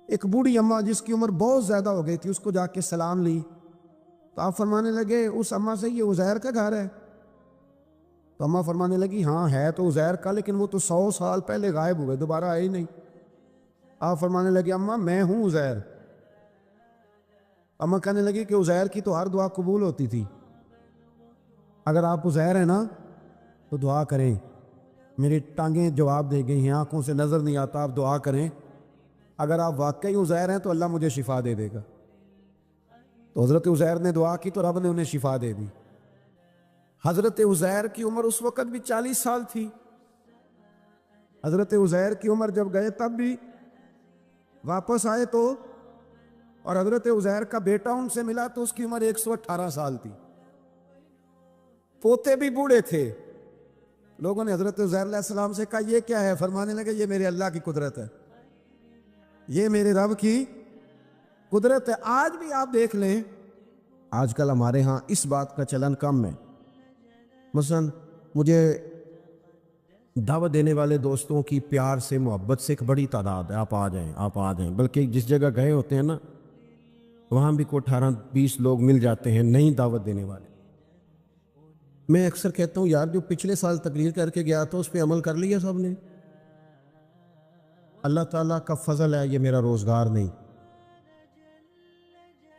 ایک بوڑھی اماں جس کی عمر بہت زیادہ ہو گئی تھی، اس کو جا کے سلام لی تو آپ فرمانے لگے اس اماں سے، یہ عزیر کا گھر ہے؟ تو اماں فرمانے لگی ہاں ہے تو عزیر کا، لیکن وہ تو 100 سال پہلے غائب ہوئے، دوبارہ آئے ہی نہیں۔ آپ فرمانے لگے اماں میں ہوں عزیر۔ اماں کہنے لگی کہ عزیر کی تو ہر دعا قبول ہوتی تھی، اگر آپ عزیر ہیں نا تو دعا کریں، میری ٹانگیں جواب دے گئی ہیں، آنکھوں سے نظر نہیں آتا، آپ دعا کریں، اگر آپ واقعی عزیر ہیں تو اللہ مجھے شفا دے دے گا۔ تو حضرت عزیر نے دعا کی تو رب نے انہیں شفا دے دی۔ حضرت عزیر کی عمر اس وقت بھی 40 سال تھی۔ حضرت عزیر کی عمر جب گئے تب بھی واپس آئے تو، اور حضرت عزیر کا بیٹا ان سے ملا تو اس کی عمر 118 سال تھی، پوتے بھی بوڑھے تھے۔ لوگوں نے حضرت عزیر علیہ السلام سے کہا یہ کیا ہے؟ فرمانے لگے یہ میرے اللہ کی قدرت ہے، یہ میرے رب کی قدرت ہے۔ آج بھی آپ دیکھ لیں، آج کل ہمارے ہاں اس بات کا چلن کم ہے۔ مثلا مجھے دعوت دینے والے دوستوں کی پیار سے محبت سے ایک بڑی تعداد ہے، آپ آ جائیں آپ آ جائیں، بلکہ جس جگہ گئے ہوتے ہیں نا وہاں بھی کوئی 18-20 لوگ مل جاتے ہیں نئی دعوت دینے والے۔ میں اکثر کہتا ہوں یار جو پچھلے سال تقریر کر کے گیا تھا اس پہ عمل کر لیا سب نے؟ اللہ تعالیٰ کا فضل ہے یہ میرا روزگار نہیں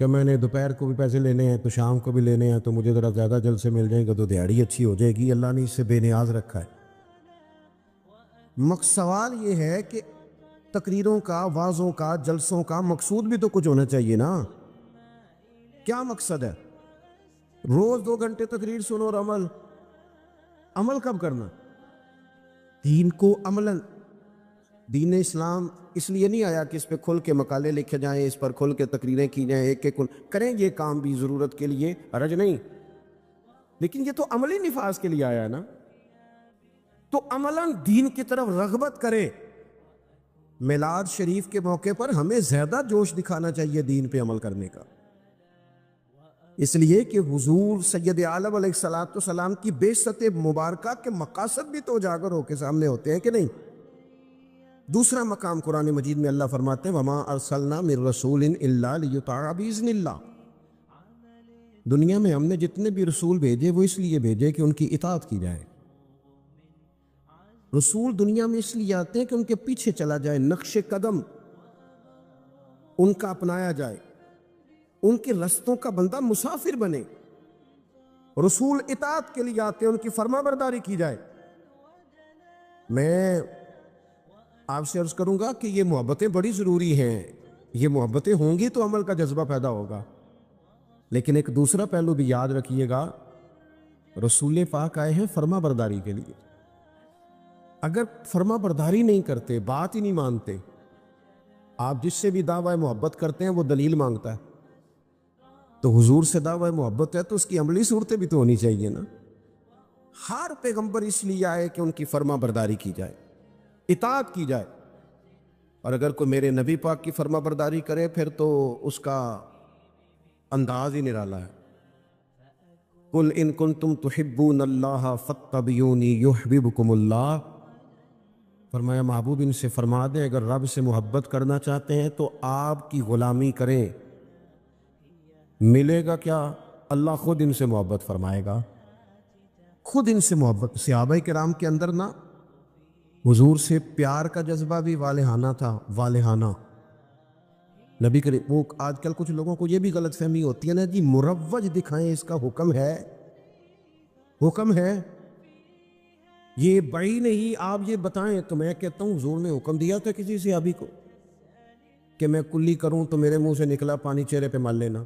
کہ میں نے دوپہر کو بھی پیسے لینے ہیں تو شام کو بھی لینے ہیں، تو مجھے ذرا زیادہ جلد سے مل جائیں گے تو دیہڑی اچھی ہو جائے گی۔ اللہ نے اس سے بے نیاز رکھا ہے۔ سوال یہ ہے کہ تقریروں کا، وعظوں کا، جلسوں کا مقصود بھی تو کچھ ہونا چاہیے نا۔ کیا مقصد ہے؟ روز 2 گھنٹے تقریر سنو اور عمل کب کرنا؟ دین کو عملاً، دین اسلام اس لیے نہیں آیا کہ اس پہ کھل کے مقالے لکھے جائیں، اس پر کھل کے تقریریں کی جائیں، ایک ایک کریں یہ کام بھی ضرورت کے لیے، حرج نہیں، لیکن یہ تو عملی نفاذ کے لیے آیا ہے نا۔ تو عملاً دین کی طرف رغبت کرے۔ میلاد شریف کے موقع پر ہمیں زیادہ جوش دکھانا چاہیے دین پہ عمل کرنے کا، اس لیے کہ حضور سید عالم علیہ السلام کی بعثت مبارکہ کے مقاصد بھی تو اجاگر ہو کے سامنے ہوتے ہیں کہ نہیں؟ دوسرا مقام قرآن مجید میں اللہ فرماتے ہیں وَمَا أَرْسَلْنَا مِن رَسُولٍ إِلَّا لِيُطَاعَ بِإِذْنِ اللَّهِ۔ دنیا میں ہم نے جتنے بھی رسول بھیجے وہ اس لیے بھیجے کہ ان کی اطاعت کی جائے۔ رسول دنیا میں اس لیے آتے ہیں کہ ان کے پیچھے چلا جائے، نقش قدم ان کا اپنایا جائے، ان کے رستوں کا بندہ مسافر بنے۔ رسول اطاعت کے لیے آتے ہیں، ان کی فرما برداری کی جائے۔ میں آپ سے عرض کروں گا کہ یہ محبتیں بڑی ضروری ہیں، یہ محبتیں ہوں گی تو عمل کا جذبہ پیدا ہوگا، لیکن ایک دوسرا پہلو بھی یاد رکھیے گا، رسول پاک آئے ہیں فرما برداری کے لیے۔ اگر فرما برداری نہیں کرتے، بات ہی نہیں مانتے، آپ جس سے بھی دعویٰ محبت کرتے ہیں وہ دلیل مانگتا ہے، تو حضور سے دعویٰ محبت ہے تو اس کی عملی صورتیں بھی تو ہونی چاہیے نا۔ ہر پیغمبر اس لیے آئے کہ ان کی فرما برداری کی جائے، اطاعت کی جائے، اور اگر کوئی میرے نبی پاک کی فرما برداری کرے پھر تو اس کا انداز ہی نرالا ہے۔ قُلْ إِن كُنتُمْ تُحِبُّونَ اللَّهَ فَاتَّبِعُونِي يُحْبِبْكُمُ اللَّهُ، فرمایا محبوب ان سے فرما دیں اگر رب سے محبت کرنا چاہتے ہیں تو آپ کی غلامی کریں، ملے گا کیا؟ اللہ خود ان سے محبت فرمائے گا، خود ان سے محبت۔ صحابہ کرام کے اندر نا حضور سے پیار کا جذبہ بھی والہانہ تھا، والہانہ۔ نبی کریم، وہ آج کل کچھ لوگوں کو یہ بھی غلط فہمی ہوتی ہے نا جی مروج دکھائیں، اس کا حکم ہے، حکم ہے، یہ بڑی نہیں، آپ یہ بتائیں۔ تو میں کہتا ہوں حضور نے حکم دیا تھا کسی صحابی کو کہ میں کلی کروں تو میرے منہ سے نکلا پانی چہرے پہ مل لینا؟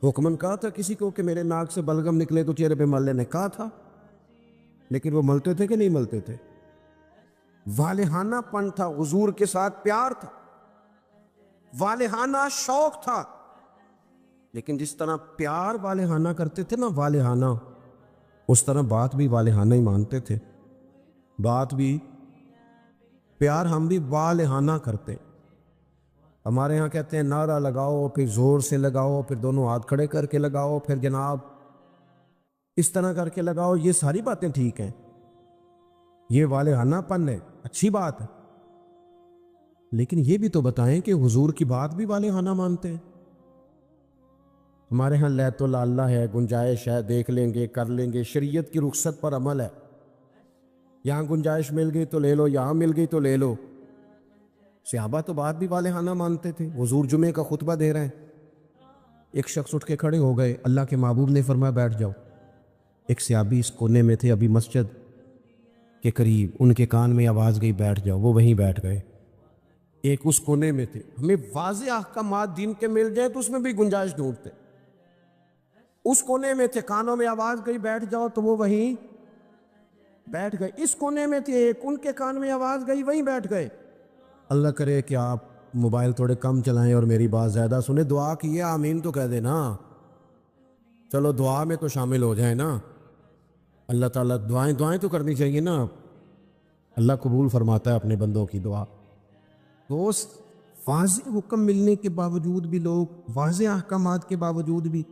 حکمن کہا تھا کسی کو کہ میرے ناک سے بلغم نکلے تو چہرے پہ مل لینے؟ کہا تھا، لیکن وہ ملتے تھے کہ نہیں ملتے تھے؟ والہانہ پن تھا، حضور کے ساتھ پیار تھا، والہانہ شوق تھا، لیکن جس طرح پیار والہانہ کرتے تھے نا، والہانہ، اس طرح بات بھی والہانہ ہی مانتے تھے، بات بھی، پیار ہم بھی والہانہ کرتے۔ ہمارے ہاں کہتے ہیں نعرہ لگاؤ، پھر زور سے لگاؤ، پھر دونوں ہاتھ کھڑے کر کے لگاؤ، پھر جناب اس طرح کر کے لگاؤ، یہ ساری باتیں ٹھیک ہیں، یہ والہانہ پن ہے، اچھی بات ہے، لیکن یہ بھی تو بتائیں کہ حضور کی بات بھی والے خانہ مانتے ہیں؟ ہمارے ہاں لیت اللہ ہے، گنجائش ہے، دیکھ لیں گے، کر لیں گے، شریعت کی رخصت پر عمل ہے، یہاں گنجائش مل گئی تو لے لو، یہاں مل گئی تو لے لو۔ صحابہ تو بات بھی والے خانہ مانتے تھے۔ حضور جمعے کا خطبہ دے رہے ہیں، ایک شخص اٹھ کے کھڑے ہو گئے، اللہ کے محبوب نے فرمایا بیٹھ جاؤ۔ ایک صحابی اس کونے میں تھے، ابھی مسجد کے قریب، ان کے کان میں آواز گئی بیٹھ جاؤ، وہ وہیں بیٹھ گئے۔ ایک اس کونے میں تھے۔ ہمیں واضح احکامات دین کے مل جائیں تو اس میں بھی گنجائش ڈھونڈتے، اس کونے میں تھے، کانوں میں آواز گئی بیٹھ جاؤ تو وہ وہیں بیٹھ گئے۔ اس کونے میں تھے ایک، ان کے کان میں آواز گئی وہیں بیٹھ گئے۔ اللہ کرے کہ آپ موبائل تھوڑے کم چلائیں اور میری بات زیادہ سنیں، دعا کیے آمین تو کہہ دینا، چلو دعا میں تو شامل ہو جائیں نا۔ اللہ تعالیٰ دعائیں تو کرنی چاہیے نا، اللہ قبول فرماتا ہے اپنے بندوں کی دعا۔ دوست، واضح حکم ملنے کے باوجود بھی لوگ، واضح احکامات کے باوجود بھی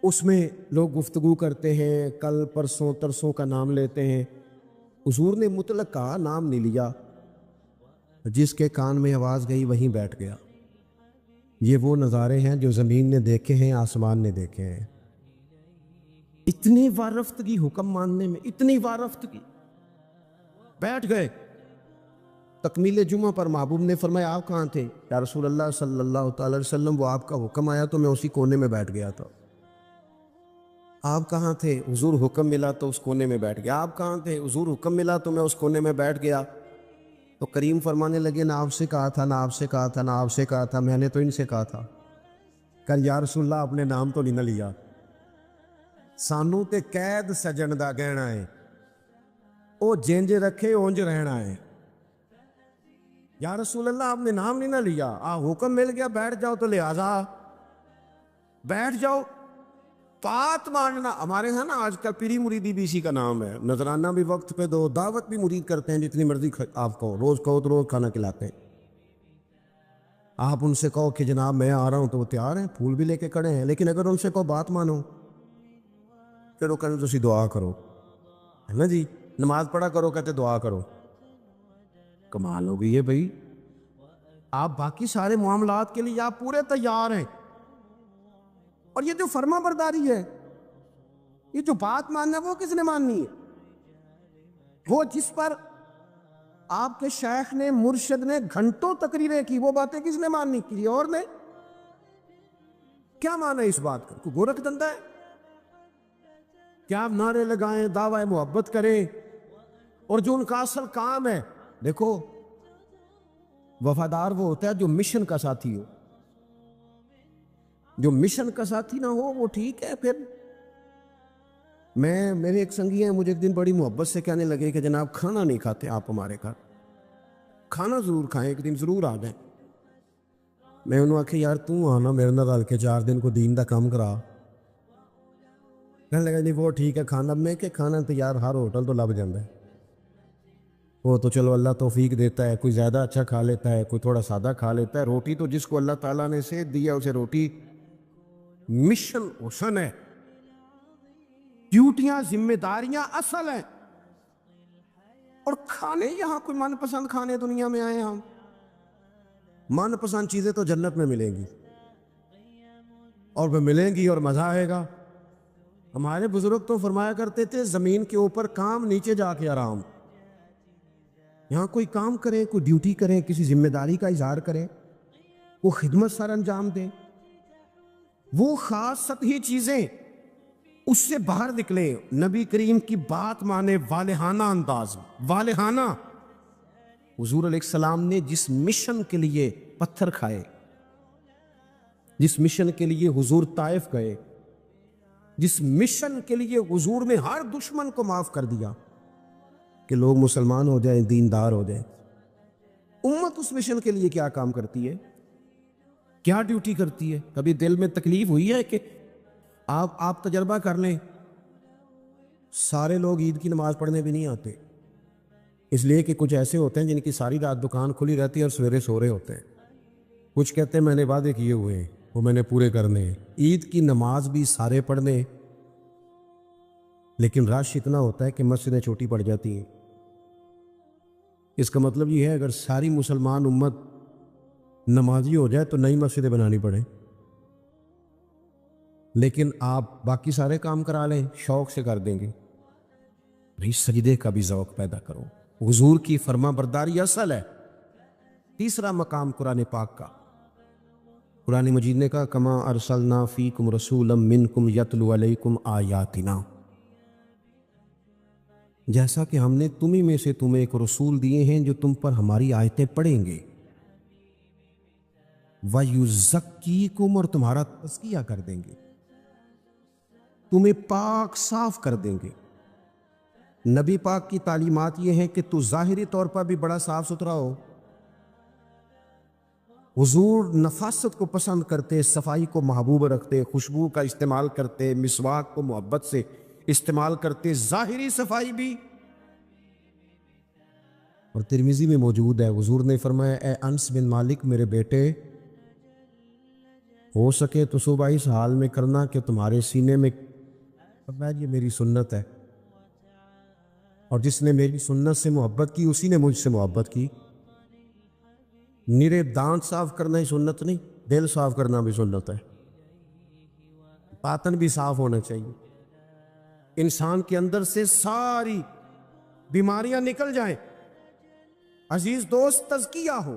اس میں لوگ گفتگو کرتے ہیں، کل پرسوں ترسوں کا نام لیتے ہیں۔ حضور نے مطلق کا نام نہیں لیا، جس کے کان میں آواز گئی وہیں بیٹھ گیا۔ یہ وہ نظارے ہیں جو زمین نے دیکھے ہیں، آسمان نے دیکھے ہیں۔ اتنی وارفتگی حکم ماننے میں، اتنی وارفتگی، بیٹھ گئے۔ تکمیل جمعہ پر محبوب نے فرمایا آپ کہاں تھے؟ یا رسول اللہ صلی اللہ تعالی وسلم وہ آپ کا حکم آیا تو میں اسی کونے میں بیٹھ گیا تھا۔ آپ کہاں تھے؟ حضور حکم ملا تو اس کونے میں بیٹھ گیا۔ آپ کہاں تھے؟ حضور حکم ملا تو میں اس کونے میں بیٹھ گیا۔ تو کریم فرمانے لگے نہ آپ سے کہا تھا، نہ آپ سے کہا تھا، نہ آپ سے کہا تھا، میں نے تو ان سے کہا تھا۔ کہ یا رسول اللہ اپنے نام تو نہیں نہ لیا، سانو تے قید سجن دا گہنا ہے، او جینج رکھے اونج رہنا ہے۔ یا رسول اللہ آپ نے نام نہیں نہ لیا، حکم مل گیا بیٹھ جاؤ تو لہٰذا بیٹھ جاؤ۔ بات ماننا ہمارے ہاں نا آج کل پیری مریدی بھی اسی کا نام ہے، نذرانہ بھی وقت پہ دو، دعوت بھی مرید کرتے ہیں، جتنی مرضی آپ کہو، روز کہو تو روز کھانا کھلاتے ہیں۔ آپ ان سے کہو کہ جناب میں آ رہا ہوں تو وہ تیار ہیں، پھول بھی لے کے کھڑے ہیں، لیکن اگر ان سے کہو بات مانو، پھر وہ کہتے تسی دعا کرو، ہے نا جی، نماز پڑھا کرو، کہتے دعا کرو۔ کمال ہو گئی ہے بھائی، آپ باقی سارے معاملات کے لیے آپ پورے تیار ہیں، اور یہ جو فرما برداری ہے، یہ جو بات ماننا ہے، وہ کس نے ماننی ہے؟ وہ جس پر آپ کے شیخ نے، مرشد نے گھنٹوں تقریریں کی، وہ باتیں کس نے ماننی؟ کسی اور نے؟ کیا مانا اس بات کا؟ کوئی گورکھ دندہ ہے؟ کیا آپ نعرے لگائیں، دعوی محبت کریں، اور جو ان کا اصل کام ہے، دیکھو وفادار وہ ہوتا ہے جو مشن کا ساتھی ہو، جو مشن کا ساتھی نہ ہو وہ ٹھیک ہے۔ پھر میرے ایک سنگی ہیں، مجھے ایک دن بڑی محبت سے کہنے لگے کہ جناب کھانا نہیں کھاتے آپ ہمارے گھر، کھانا ضرور کھائیں، ایک دن ضرور آ جائیں۔ میں انہوں نے آکھے یار توں آنا میرے نال رل کے 4 دن کو دین دا کام کرا۔ کہنے لگا نہیں وہ ٹھیک ہے کھانا، میں کہ کھانا تو یار ہر ہوٹل تو لب جاتا ہے، وہ تو چلو اللہ توفیق دیتا ہے، کوئی زیادہ اچھا کھا لیتا ہے، کوئی تھوڑا سادہ کھا لیتا ہے، روٹی تو جس کو اللہ تعالیٰ نے صحت دیا اسے روٹی مشن حسن ہے، ڈیوٹیاں ذمہ داریاں اصل ہیں، اور کھانے یہاں کوئی من پسند کھانے دنیا میں آئے ہم، من پسند چیزیں تو جنت میں ملیں گی، اور وہ ملیں گی اور مزہ آئے گا۔ ہمارے بزرگ تو فرمایا کرتے تھے زمین کے اوپر کام، نیچے جا کے آرام۔ یہاں کوئی کام کرے، کوئی ڈیوٹی کرے، کسی ذمہ داری کا اظہار کرے، وہ خدمت سر انجام دے، وہ خاص سطحی چیزیں اس سے باہر نکلے، نبی کریم کی بات مانے، والہانہ انداز، والہانہ۔ حضور علیہ السلام نے جس مشن کے لیے پتھر کھائے، جس مشن کے لیے حضور طائف گئے، جس مشن کے لیے حضور نے ہر دشمن کو معاف کر دیا کہ لوگ مسلمان ہو جائیں، دیندار ہو جائیں، امت اس مشن کے لیے کیا کام کرتی ہے، کیا ڈیوٹی کرتی ہے؟ کبھی دل میں تکلیف ہوئی ہے کہ آپ تجربہ کر لیں، سارے لوگ عید کی نماز پڑھنے بھی نہیں آتے، اس لیے کہ کچھ ایسے ہوتے ہیں جن کی ساری رات دکان کھلی رہتی ہے اور سویرے سو رہے ہوتے ہیں، کچھ کہتے ہیں میں نے وعدے کیے ہوئے ہیں وہ میں نے پورے کرنے ہیں، عید کی نماز بھی سارے پڑھنے، لیکن رش اتنا ہوتا ہے کہ مسجدیں چھوٹی پڑ جاتی ہیں۔ اس کا مطلب یہ ہے اگر ساری مسلمان امت نمازی ہو جائے تو نئی مسجدیں بنانی پڑے، لیکن آپ باقی سارے کام کرا لیں شوق سے کر دیں گے۔ بھئی سجدے کا بھی ذوق پیدا کرو، حضور کی فرما برداری اصل ہے۔ تیسرا مقام قرآن پاک کا، قرآن مجید نے کہا کما ارسلنا فیکم رسولا منکم یتلو علیکم آیاتنا، جیسا کہ ہم نے تمہیں میں سے تمہیں ایک رسول دیے ہیں جو تم پر ہماری آیتیں پڑھیں گے، وَيُزَكِّيكُمْ، اور تمہارا تزکیہ کر دیں گے، تمہیں پاک صاف کر دیں گے۔ نبی پاک کی تعلیمات یہ ہیں کہ تو ظاہری طور پر بھی بڑا صاف ستھرا ہو۔ حضور نفاست کو پسند کرتے، صفائی کو محبوب رکھتے، خوشبو کا استعمال کرتے، مسواک کو محبت سے استعمال کرتے، ظاہری صفائی بھی۔ اور ترمذی میں موجود ہے، حضور نے فرمایا اے انس بن مالک میرے بیٹے، ہو سکے تو صبح اس حال میں کرنا کہ تمہارے سینے میں، یہ میری سنت ہے، اور جس نے میری سنت سے محبت کی اسی نے مجھ سے محبت کی۔ نرے دانت صاف کرنا ہی سنت نہیں، دل صاف کرنا بھی سنت ہے، باطن بھی صاف ہونا چاہیے، انسان کے اندر سے ساری بیماریاں نکل جائیں۔ عزیز دوست، تزکیہ ہو،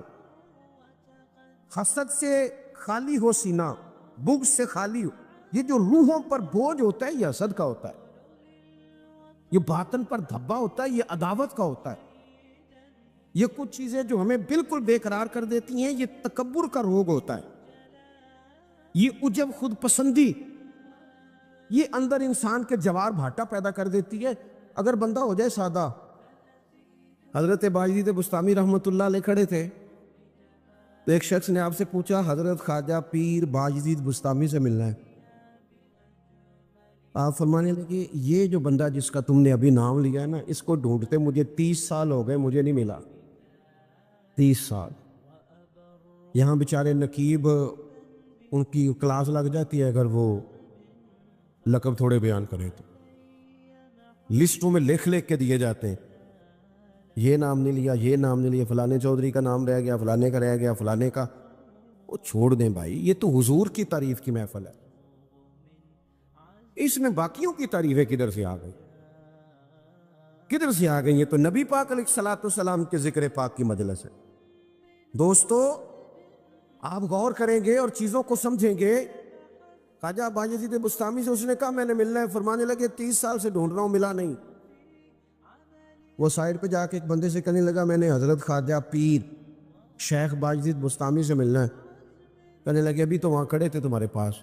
حسد سے خالی ہو سینہ، بغض سے خالی ہو۔ یہ جو روحوں پر بوجھ ہوتا ہے یہ حسد کا ہوتا ہے، یہ باطن پر دھبا ہوتا ہے یہ عداوت کا ہوتا ہے۔ یہ کچھ چیزیں جو ہمیں بالکل بے قرار کر دیتی ہیں یہ تکبر کا روگ ہوتا ہے، یہ عجب خود پسندی، یہ اندر انسان کے جوار بھاٹا پیدا کر دیتی ہے۔ اگر بندہ ہو جائے سادہ، حضرت باجدید بستامی رحمۃ اللہ علیہ کھڑے تھے تو ایک شخص نے آپ سے پوچھا حضرت خواجہ پیر باجدید بستامی سے ملنا ہے۔ آپ فرمانے لگے یہ جو بندہ جس کا تم نے ابھی نام لیا ہے نا، اس کو ڈھونڈتے مجھے 30 سال ہو گئے، مجھے نہیں ملا۔ 30 سال یہاں بیچارے نقیب ان کی کلاس لگ جاتی ہے اگر وہ لقب تھوڑے بیان کریں تو لسٹوں میں لکھ کے دیے جاتے ہیں، یہ نام نہیں لیا، یہ نام نہیں لیا، فلانے چودھری کا نام رہ گیا، فلانے کا رہ گیا، فلانے کا۔ وہ چھوڑ دیں بھائی، یہ تو حضور کی تعریف کی محفل ہے، اس میں باقیوں کی تعریفیں کدھر سے آ گئی، کدھر سے آ گئی؟ یہ تو نبی پاک علیہ الصلوۃ والسلام کے ذکر پاک کی مجلس ہے۔ دوستو آپ غور کریں گے اور چیزوں کو سمجھیں گے۔ خواجہ باجدید بستامی سے اس نے کہا میں نے ملنا ہے، فرمانے لگے 30 سال سے ڈھونڈ رہا ہوں، ملا نہیں۔ وہ سائڈ پہ جا کے ایک بندے سے کہنے لگا میں نے حضرت خواجہ پیر شیخ باجدید بستامی سے ملنا ہے۔ کہنے لگے ابھی تو وہاں کھڑے تھے تمہارے پاس۔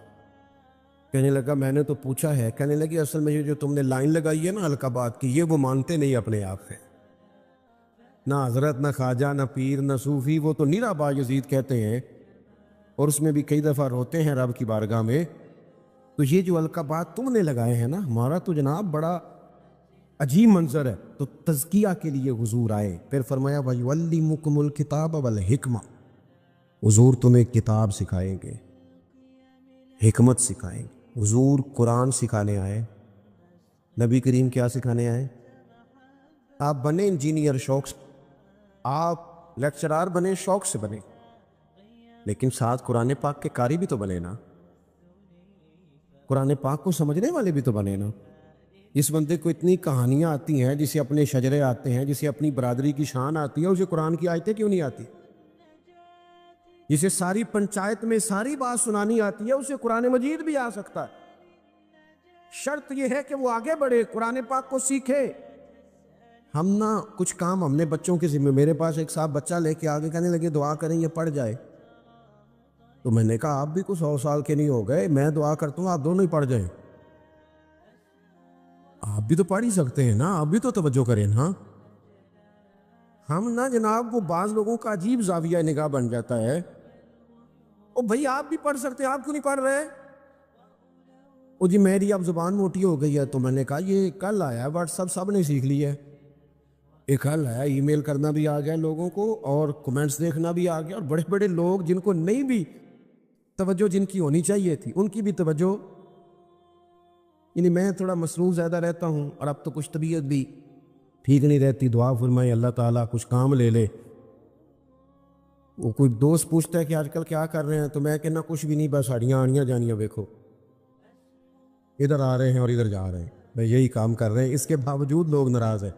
کہنے لگا میں نے تو پوچھا ہے۔ کہنے لگی اصل میں یہ جو تم نے لائن لگائی ہے نا القابات کی، یہ وہ مانتے نہیں اپنے آپ سے، نہ حضرت نہ خواجہ نہ پیر نہ صوفی، وہ تو نیرا باجدید کہتے ہیں، اور اس میں بھی کئی دفعہ روتے ہیں رب کی بارگاہ میں۔ تو یہ جو القابات تم نے لگائے ہیں نا، ہمارا تو جناب بڑا عجیب منظر ہے۔ تو تزکیہ کے لیے حضور آئے، پھر فرمایا وَيُعَلِّمُكُمُ الْكِتَابَ وَالْحِكْمَةَ، حضور تمہیں کتاب سکھائیں گے، حکمت سکھائیں گے۔ حضور قرآن سکھانے آئے، نبی کریم کیا سکھانے آئے؟ آپ بنے انجینئر شوق سے، آپ لیکچرار بنے شوق سے بنے، لیکن ساتھ قرآن پاک کے قاری بھی تو بنے نا، قرآن پاک کو سمجھنے والے بھی تو بنے نا۔ اس بندے کو اتنی کہانیاں آتی ہیں، جسے اپنے شجرے آتے ہیں، جسے اپنی برادری کی شان آتی ہے، اسے قرآن کی آیتیں کیوں نہیں آتی؟ جسے ساری پنچایت میں ساری بات سنانی آتی ہے، اسے قرآن مجید بھی آ سکتا ہے۔ شرط یہ ہے کہ وہ آگے بڑھے، قرآن پاک کو سیکھے۔ ہم نہ کچھ کام ہم نے بچوں کے ذمہ، میرے پاس ایک صاحب بچہ لے کے آگے کہنے لگے دعا کریں یہ پڑھ جائے، تو میں نے کہا آپ بھی کچھ 100 سال کے نہیں ہو گئے، میں دعا کرتا ہوں آپ دونوں ہی پڑھ جائیں، آپ بھی تو پڑھ ہی سکتے ہیں نا، آپ بھی تو توجہ کریں نا۔ ہم نا جناب وہ بعض لوگوں کا عجیب زاویہ نگاہ بن جاتا ہے، او بھائی آپ بھی پڑھ سکتے ہیں، آپ کیوں نہیں پڑھ رہے؟ او جی میری اب زبان موٹی ہو گئی ہے، تو میں نے کہا یہ کل آیا ہے واٹس ایپ، سب نے سیکھ لی ہے، ایک کل آیا ای میل کرنا بھی آ گیا لوگوں کو، اور کومنٹس دیکھنا بھی آ گیا، اور بڑے بڑے لوگ جن کو نہیں بھی توجہ جن کی ہونی چاہیے تھی ان کی بھی توجہ، یعنی میں تھوڑا مصروف زیادہ رہتا ہوں، اور اب تو کچھ طبیعت بھی ٹھیک نہیں رہتی دعا فرمائی اللہ تعالیٰ کچھ کام لے لے. وہ کوئی دوست پوچھتا ہے کہ آج کل کیا کر رہے ہیں، تو میں کہنا کچھ بھی نہیں، بس ہڈیاں آڑیاں جانیاں دیکھو، ادھر آ رہے ہیں اور ادھر جا رہے ہیں، بھائی یہی کام کر رہے ہیں. اس کے باوجود لوگ ناراض ہیں.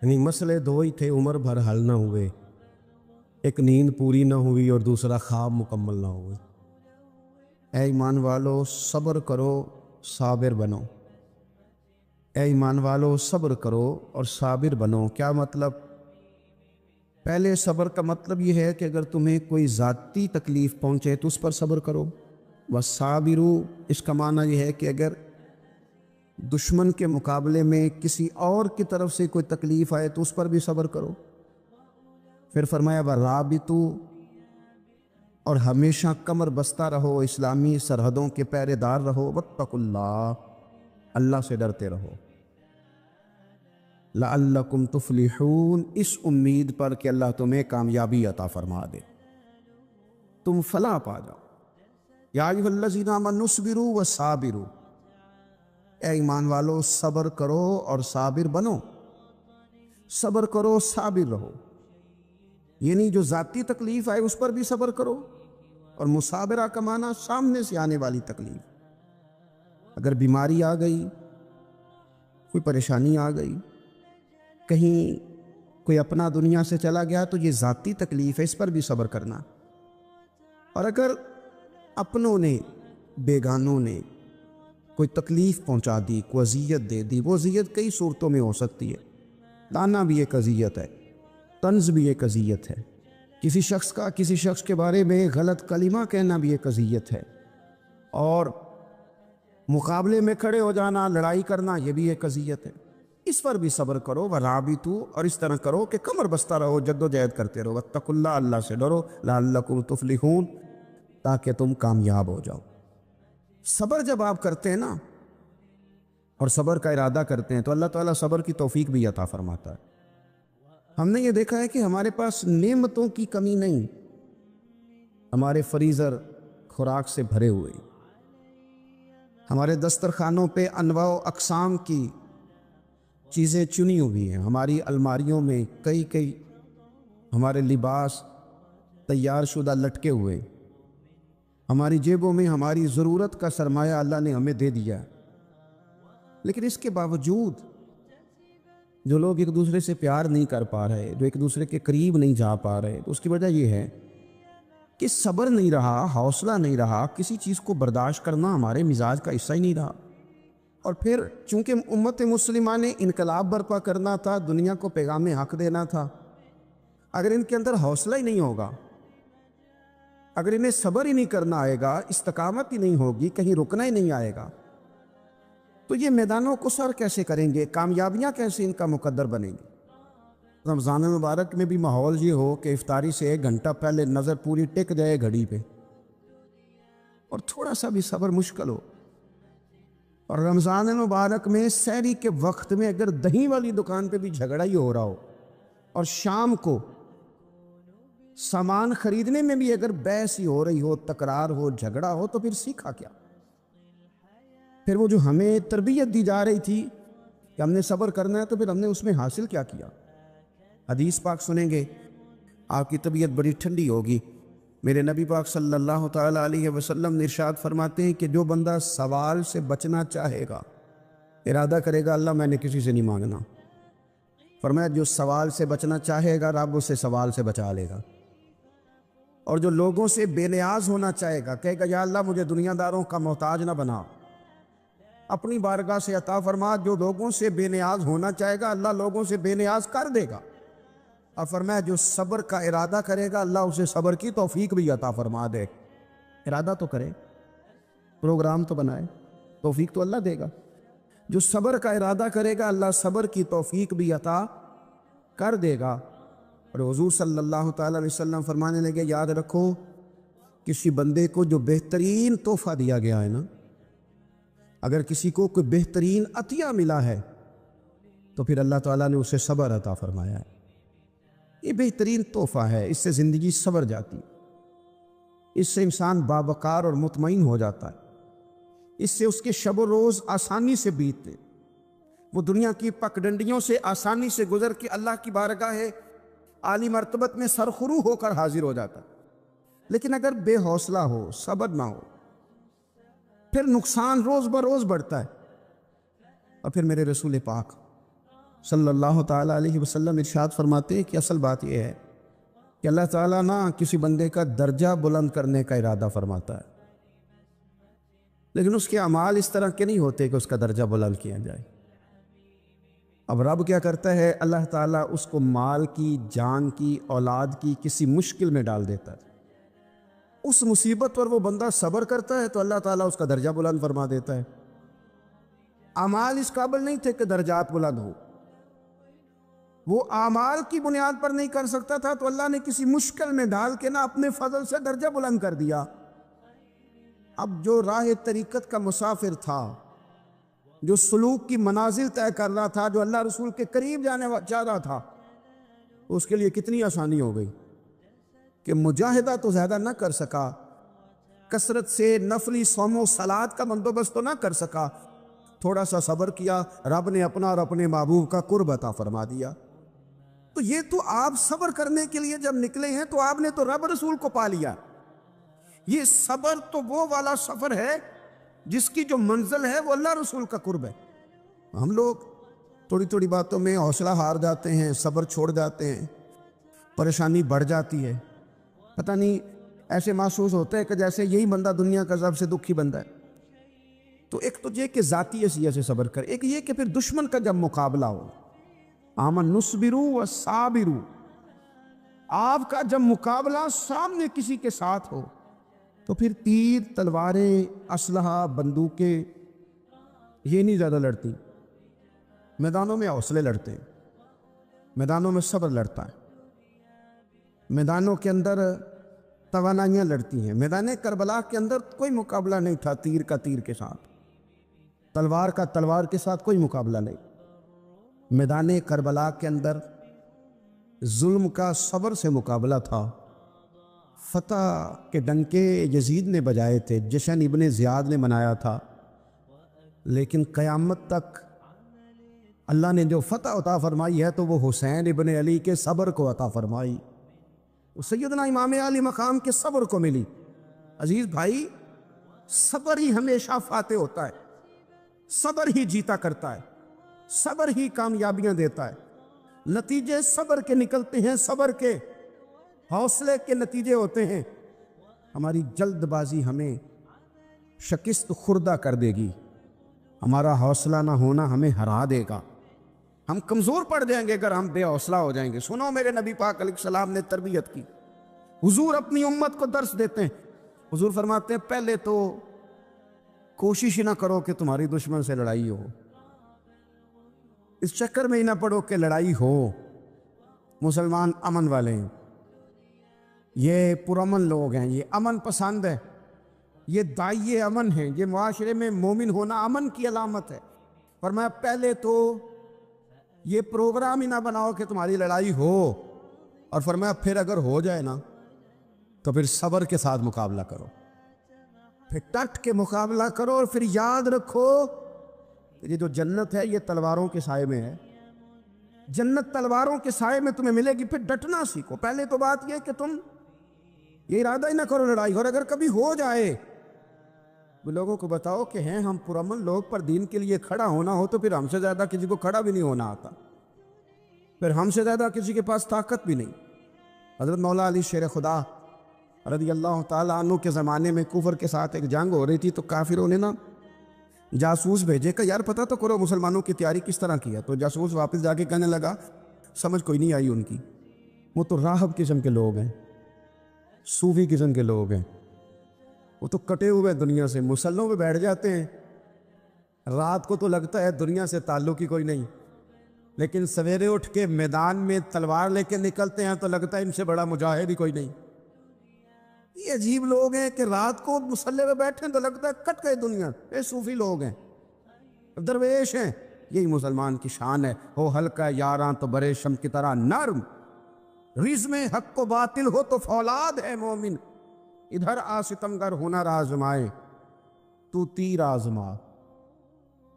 یعنی مسئلے دو ہی تھے، عمر بھر حل نہ ہوئے. ایک نیند پوری نہ ہوئی اور دوسرا خواب مکمل نہ ہوئے. اے ایمان والو صبر کرو، صابر بنو. اے ایمان والو صبر کرو اور صابر بنو. کیا مطلب؟ پہلے صبر کا مطلب یہ ہے کہ اگر تمہیں کوئی ذاتی تکلیف پہنچے تو اس پر صبر کرو. وَالصَّابِرُ اس کا معنی یہ ہے کہ اگر دشمن کے مقابلے میں کسی اور کی طرف سے کوئی تکلیف آئے تو اس پر بھی صبر کرو. پھر فرمایا وَالرَّابِطُ اور ہمیشہ کمر بستہ رہو، اسلامی سرحدوں کے پہرے دار رہو. وَاتَّقُوا اللَّهَ اللہ سے ڈرتے رہو. لَعَلَّكُمْ تُفْلِحُونَ اس امید پر کہ اللہ تمہیں کامیابی عطا فرما دے، تم فلاح پا جاؤ. یا ایھا الذین آمنوا اصبروا وصابروا اے ایمان والو صبر کرو اور صابر بنو. صبر کرو، صابر رہو، یعنی جو ذاتی تکلیف آئے اس پر بھی صبر کرو. اور مصابرہ کا معنی سامنے سے آنے والی تکلیف. اگر بیماری آ گئی، کوئی پریشانی آ گئی، کہیں کوئی اپنا دنیا سے چلا گیا، تو یہ ذاتی تکلیف ہے، اس پر بھی صبر کرنا. اور اگر اپنوں نے، بیگانوں نے کوئی تکلیف پہنچا دی، کوئی اذیت دے دی، وہ اذیت کئی صورتوں میں ہو سکتی ہے. لانا بھی ایک اذیت ہے، طنز بھی ایک اذیت ہے، کسی شخص کے بارے میں غلط کلمہ کہنا بھی ایک اذیت ہے، اور مقابلے میں کھڑے ہو جانا، لڑائی کرنا، یہ بھی ایک اذیت ہے. اس پر بھی صبر کرو. وَرَابِطُوا اور اس طرح کرو کہ کمر بستہ رہو، جد و جہد کرتے رہو. وَاتَّقُوا اللَّهَ اللہ سے ڈرو. لَعَلَّكُمْ تُفْلِحُونَ تاکہ تم کامیاب ہو جاؤ. صبر جب آپ کرتے ہیں نا اور صبر کا ارادہ کرتے ہیں تو اللہ تعالیٰ صبر کی توفیق بھی عطا فرماتا ہے. ہم نے یہ دیکھا ہے کہ ہمارے پاس نعمتوں کی کمی نہیں، ہمارے فریزر خوراک سے بھرے ہوئے، ہمارے دسترخوانوں پہ انواع و اقسام کی چیزیں چنی ہوئی ہیں، ہماری الماریوں میں کئی ہمارے لباس تیار شدہ لٹکے ہوئے، ہماری جیبوں میں ہماری ضرورت کا سرمایہ اللہ نے ہمیں دے دیا. لیکن اس کے باوجود جو لوگ ایک دوسرے سے پیار نہیں کر پا رہے، جو ایک دوسرے کے قریب نہیں جا پا رہے، تو اس کی وجہ یہ ہے کہ صبر نہیں رہا، حوصلہ نہیں رہا، کسی چیز کو برداشت کرنا ہمارے مزاج کا حصہ ہی نہیں رہا. اور پھر چونکہ امت مسلمہ نے انقلاب برپا کرنا تھا، دنیا کو پیغام حق دینا تھا، اگر ان کے اندر حوصلہ ہی نہیں ہوگا، اگر انہیں صبر ہی نہیں کرنا آئے گا، استقامت ہی نہیں ہوگی، کہیں رکنا ہی نہیں آئے گا، تو یہ میدانوں کو سر کیسے کریں گے؟ کامیابیاں کیسے ان کا مقدر بنیں گے؟ رمضان مبارک میں بھی ماحول یہ ہو کہ افطاری سے 1 گھنٹہ پہلے نظر پوری ٹک جائے گھڑی پہ، اور تھوڑا سا بھی صبر مشکل ہو. اور رمضان مبارک میں سحری کے وقت میں اگر دہی والی دکان پہ بھی جھگڑا ہی ہو رہا ہو، اور شام کو سامان خریدنے میں بھی اگر بحث ہی ہو رہی ہو، تکرار ہو، جھگڑا ہو، تو پھر سیکھا کیا؟ پھر وہ جو ہمیں تربیت دی جا رہی تھی کہ ہم نے صبر کرنا ہے، تو پھر ہم نے اس میں حاصل کیا کیا؟ حدیث پاک سنیں گے، آپ کی طبیعت بڑی ٹھنڈی ہوگی. میرے نبی پاک صلی اللہ تعالیٰ علیہ وسلم نے ارشاد فرماتے ہیں کہ جو بندہ سوال سے بچنا چاہے گا، ارادہ کرے گا اللہ میں نے کسی سے نہیں مانگنا، فرمایا جو سوال سے بچنا چاہے گا رب اسے سوال سے بچا لے گا. اور جو لوگوں سے بے نیاز ہونا چاہے گا، کہے گا یا اللہ مجھے دنیا داروں کا محتاج نہ بنا، اپنی بارگاہ سے عطا فرما. جو لوگوں سے بے نیاز ہونا چاہے گا اللہ لوگوں سے بے نیاز کر دے گا. اور فرمایا جو صبر کا ارادہ کرے گا اللہ اسے صبر کی توفیق بھی عطا فرما دے. ارادہ تو کرے، پروگرام تو بنائے، توفیق تو اللہ دے گا. جو صبر کا ارادہ کرے گا اللہ صبر کی توفیق بھی عطا کر دے گا. اور حضور صلی اللہ تعالیٰ علیہ وسلم فرمانے لگے یاد رکھو، کسی بندے کو جو بہترین تحفہ دیا گیا ہے نا، اگر کسی کو کوئی بہترین عطیہ ملا ہے تو پھر اللہ تعالیٰ نے اسے صبر عطا فرمایا ہے. یہ بہترین تحفہ ہے، اس سے زندگی سنور جاتی، اس سے انسان باوقار اور مطمئن ہو جاتا ہے، اس سے اس کے شب و روز آسانی سے بیتتے. وہ دنیا کی پگڈنڈیوں سے آسانی سے گزر کے اللہ کی بارگاہ عالی مرتبت میں سرخرو ہو کر حاضر ہو جاتا. لیکن اگر بے حوصلہ ہو، صبر نہ ہو، پھر نقصان روز بروز بڑھتا ہے. اور پھر میرے رسول پاک صلی اللہ تعالیٰ علیہ وسلم ارشاد فرماتے ہیں کہ اصل بات یہ ہے کہ اللہ تعالیٰ نہ کسی بندے کا درجہ بلند کرنے کا ارادہ فرماتا ہے، لیکن اس کے اعمال اس طرح کے نہیں ہوتے کہ اس کا درجہ بلند کیا جائے. اب رب کیا کرتا ہے؟ اللہ تعالیٰ اس کو مال کی، جان کی، اولاد کی کسی مشکل میں ڈال دیتا ہے. اس مصیبت پر وہ بندہ صبر کرتا ہے تو اللہ تعالیٰ اس کا درجہ بلند فرما دیتا ہے. اعمال اس قابل نہیں تھے کہ درجات بلند ہو، وہ اعمال کی بنیاد پر نہیں کر سکتا تھا تو اللہ نے کسی مشکل میں ڈال کے نہ اپنے فضل سے درجہ بلند کر دیا. اب جو راہ طریقت کا مسافر تھا، جو سلوک کی منازل طے کر رہا تھا، جو اللہ رسول کے قریب جانے چاہ رہا تھا، اس کے لیے کتنی آسانی ہو گئی کہ مجاہدہ تو زیادہ نہ کر سکا، کثرت سے نفلی صوم و صلات کا بندوبست تو نہ کر سکا، تھوڑا سا صبر کیا، رب نے اپنا اور اپنے محبوب کا قرب عطا فرما دیا. تو یہ تو آپ صبر کرنے کے لیے جب نکلے ہیں تو آپ نے تو رب رسول کو پا لیا. یہ صبر تو وہ والا سفر ہے جس کی جو منزل ہے وہ اللہ رسول کا قرب ہے. ہم لوگ تھوڑی تھوڑی باتوں میں حوصلہ ہار جاتے ہیں، صبر چھوڑ جاتے ہیں، پریشانی بڑھ جاتی ہے. پتہ نہیں ایسے محسوس ہوتا ہے کہ جیسے یہی بندہ دنیا کا سب سے دکھی بندہ ہے. تو ایک تو یہ کہ ذاتی حیثیت سے صبر کر، ایک یہ کہ پھر دشمن کا جب مقابلہ ہو، آمن نصبرو و صابرو، آپ کا جب مقابلہ سامنے کسی کے ساتھ ہو تو پھر تیر، تلواریں، اسلحہ، بندوقیں یہ نہیں زیادہ لڑتی. میدانوں میں حوصلے لڑتے ہیں، میدانوں میں صبر لڑتا ہے، میدانوں کے اندر توانائیاں لڑتی ہیں. میدان کربلا کے اندر کوئی مقابلہ نہیں تھا تیر کا تیر کے ساتھ، تلوار کا تلوار کے ساتھ کوئی مقابلہ نہیں. میدان کربلا کے اندر ظلم کا صبر سے مقابلہ تھا. فتح کے ڈنکے یزید نے بجائے تھے، جشن ابن زیاد نے منایا تھا، لیکن قیامت تک اللہ نے جو فتح عطا فرمائی ہے تو وہ حسین ابن علی کے صبر کو عطا فرمائی، سیدنا امام علی مقام کے صبر کو ملی. عزیز بھائی، صبر ہی ہمیشہ فاتح ہوتا ہے، صبر ہی جیتا کرتا ہے، صبر ہی کامیابیاں دیتا ہے. نتیجے صبر کے نکلتے ہیں، صبر کے، حوصلے کے نتیجے ہوتے ہیں. ہماری جلد بازی ہمیں شکست خوردہ کر دے گی، ہمارا حوصلہ نہ ہونا ہمیں ہرا دے گا، ہم کمزور پڑ جائیں گے اگر ہم بے حوصلہ ہو جائیں گے. سنو، میرے نبی پاک علیہ السلام نے تربیت کی. حضور اپنی امت کو درس دیتے ہیں. حضور فرماتے ہیں پہلے تو کوشش ہی نہ کرو کہ تمہاری دشمن سے لڑائی ہو، اس چکر میں ہی نہ پڑو کہ لڑائی ہو. مسلمان امن والے ہیں، یہ پرامن لوگ ہیں، یہ امن پسند ہے، یہ داعی امن ہیں، یہ معاشرے میں مومن ہونا امن کی علامت ہے. فرمایا پہلے تو یہ پروگرام ہی نہ بناؤ کہ تمہاری لڑائی ہو، اور فرمایا پھر اگر ہو جائے نا تو پھر صبر کے ساتھ مقابلہ کرو، پھر ڈٹ کے مقابلہ کرو، اور پھر یاد رکھو یہ جو جنت ہے یہ تلواروں کے سائے میں ہے. جنت تلواروں کے سائے میں تمہیں ملے گی. پھر ڈٹنا سیکھو. پہلے تو بات یہ کہ تم یہ ارادہ ہی نہ کرو لڑائی، اور اگر کبھی ہو جائے وہ لوگوں کو بتاؤ کہ ہیں ہم پرامن لوگ، پر دین کے لیے کھڑا ہونا ہو تو پھر ہم سے زیادہ کسی کو کھڑا بھی نہیں ہونا آتا، پھر ہم سے زیادہ کسی کے پاس طاقت بھی نہیں. حضرت مولا علی شیر خدا رضی اللہ تعالیٰ عنہ کے زمانے میں کفر کے ساتھ ایک جنگ ہو رہی تھی، تو کافروں نے نا جاسوس بھیجے کہ یار پتہ تو کرو مسلمانوں کی تیاری کس طرح کی ہے. تو جاسوس واپس جا کے کہنے لگا سمجھ کوئی نہیں آئی ان کی، وہ تو راہب قسم کے لوگ ہیں، صوفی قسم کے لوگ ہیں، وہ تو کٹے ہوئے دنیا سے، مسلوں پہ بیٹھ جاتے ہیں، رات کو تو لگتا ہے دنیا سے تعلق ہی کوئی نہیں، لیکن سویرے اٹھ کے میدان میں تلوار لے کے نکلتے ہیں تو لگتا ہے ان سے بڑا مجاہد ہی کوئی نہیں. یہ عجیب لوگ ہیں کہ رات کو مسلح پہ بیٹھیں تو لگتا ہے کٹ گئے دنیا. یہ صوفی لوگ ہیں، درویش ہیں. یہی مسلمان کی شان ہے. ہو ہلکا یاراں تو برے شم کی طرح نرم، رزم حق و باطل ہو تو فولاد ہے مومن. ادھر آ ستمگر ہنر آزمائے، تو تیر آزما،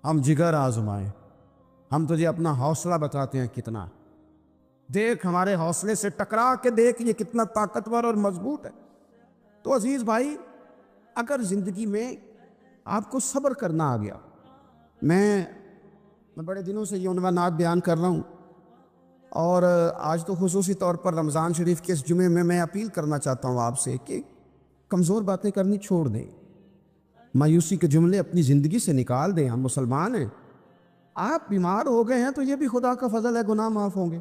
ہم جگر آزمائے، ہم تجھے اپنا حوصلہ بتاتے ہیں کتنا، دیکھ ہمارے حوصلے سے ٹکرا کے دیکھ یہ کتنا طاقتور اور مضبوط ہے۔ تو عزیز بھائی، اگر زندگی میں آپ کو صبر کرنا آ گیا، میں بڑے دنوں سے یہ عنوانات بیان کر رہا ہوں، اور آج تو خصوصی طور پر رمضان شریف کے اس جمعے میں اپیل کرنا چاہتا ہوں آپ سے کہ کمزور باتیں کرنی چھوڑ دیں، مایوسی کے جملے اپنی زندگی سے نکال دیں۔ ہم مسلمان ہیں، آپ بیمار ہو گئے ہیں تو یہ بھی خدا کا فضل ہے، گناہ معاف ہوں گے۔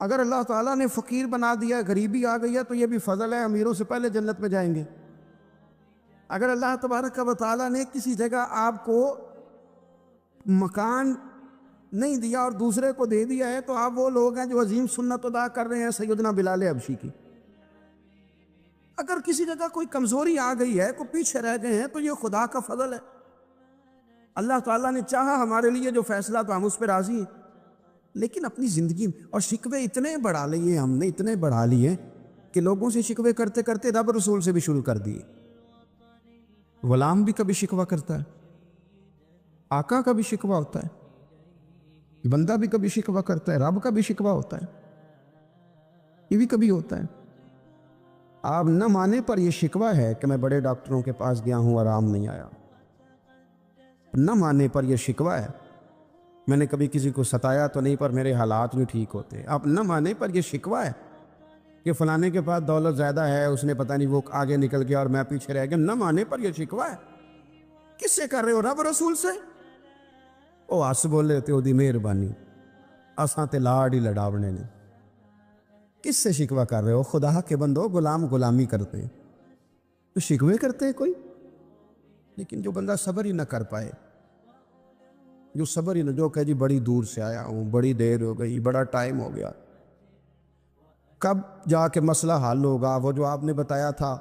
اگر اللہ تعالیٰ نے فقیر بنا دیا، غریبی آ گئی ہے تو یہ بھی فضل ہے، امیروں سے پہلے جنت میں جائیں گے۔ اگر اللہ تبارک و تعالیٰ نے کسی جگہ آپ کو مکان نہیں دیا اور دوسرے کو دے دیا ہے تو آپ وہ لوگ ہیں جو عظیم سنت ادا کر رہے ہیں سیدنا بلال حبشی کی۔ اگر کسی جگہ کوئی کمزوری آ گئی ہے، کوئی پیچھے رہ گئے ہیں، تو یہ خدا کا فضل ہے۔ اللہ تعالیٰ نے چاہا ہمارے لیے جو فیصلہ، تو ہم اس پہ راضی ہیں۔ لیکن اپنی زندگی اور شکوے اتنے بڑھا لیے، ہم نے اتنے بڑھا لیے کہ لوگوں سے شکوے کرتے کرتے رب رسول سے بھی شروع کر دیے۔ غلام بھی کبھی شکوہ کرتا ہے، آقا کا بھی شکوہ ہوتا ہے، بندہ بھی کبھی شکوہ کرتا ہے، رب کا بھی شکوہ ہوتا ہے، یہ بھی کبھی ہوتا ہے۔ آپ نہ مانے پر یہ شکوہ ہے کہ میں بڑے ڈاکٹروں کے پاس گیا ہوں، آرام نہیں آیا۔ نہ مانے پر یہ شکوہ ہے میں نے کبھی کسی کو ستایا تو نہیں پر میرے حالات بھی ٹھیک ہوتے۔ آپ نہ مانے پر یہ شکوہ ہے کہ فلانے کے پاس دولت زیادہ ہے، اس نے پتہ نہیں وہ آگے نکل گیا اور میں پیچھے رہ گیا۔ نہ مانے پر یہ شکوہ ہے۔ کس سے کر رہے ہو؟ رب رسول سے۔ او آس بولے تے دی مہربانی، اساں تے لاڑ ہی لڑاونے نے۔ کس سے شکوہ کر رہے ہو؟ خدا کے بندو، غلام غلامی کرتے ہیں تو شکوے کرتے ہیں کوئی؟ لیکن جو بندہ صبر ہی نہ کر پائے، جو صبر ہی نہ، جو کہ جی بڑی دور سے آیا ہوں، بڑی دیر ہو گئی، بڑا ٹائم ہو گیا، کب جا کے مسئلہ حل ہوگا؟ وہ جو آپ نے بتایا تھا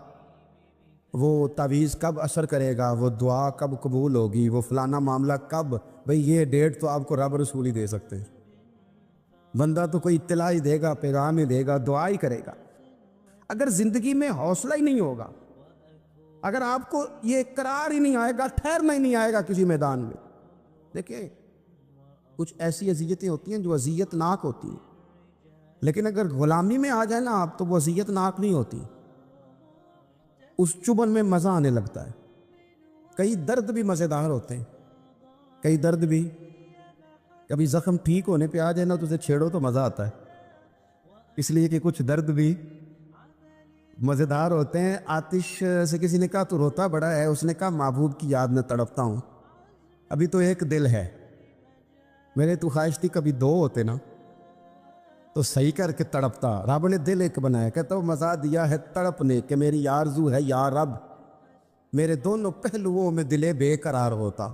وہ تعویذ کب اثر کرے گا؟ وہ دعا کب قبول ہوگی؟ وہ فلانا معاملہ کب؟ بھئی یہ ڈیٹ تو آپ کو رب رسول ہی دے سکتے ہیں۔ بندہ تو کوئی اطلاع ہی دے گا، پیغام ہی دے گا، دعا ہی کرے گا۔ اگر زندگی میں حوصلہ ہی نہیں ہوگا، اگر آپ کو یہ قرار ہی نہیں آئے گا، ٹھہرنا ہی نہیں آئے گا کسی میدان میں۔ دیکھیں، کچھ ایسی اذیتیں ہوتی ہیں جو اذیت ناک ہوتی ہیں، لیکن اگر غلامی میں آ جائے نا آپ تو وہ اذیت ناک نہیں ہوتی، اس چبن میں مزہ آنے لگتا ہے۔ کئی درد بھی مزیدار ہوتے ہیں، کئی درد بھی، کبھی زخم ٹھیک ہونے پہ آ جائے نا تو اسے چھیڑو تو مزہ آتا ہے، اس لیے کہ کچھ درد بھی مزیدار ہوتے ہیں۔ آتش سے کسی نے کہا تو روتا بڑا ہے، اس نے کہا محبوب کی یاد میں تڑپتا ہوں، ابھی تو ایک دل ہے، میرے تو خواہش تھی کبھی دو ہوتے نا تو صحیح کر کے تڑپتا۔ رب نے دل ایک بنایا، کہتا وہ مزہ دیا ہے تڑپنے کہ میری آرزو ہے یا رب میرے دونوں پہلوؤں میں دل بے قرار ہوتا۔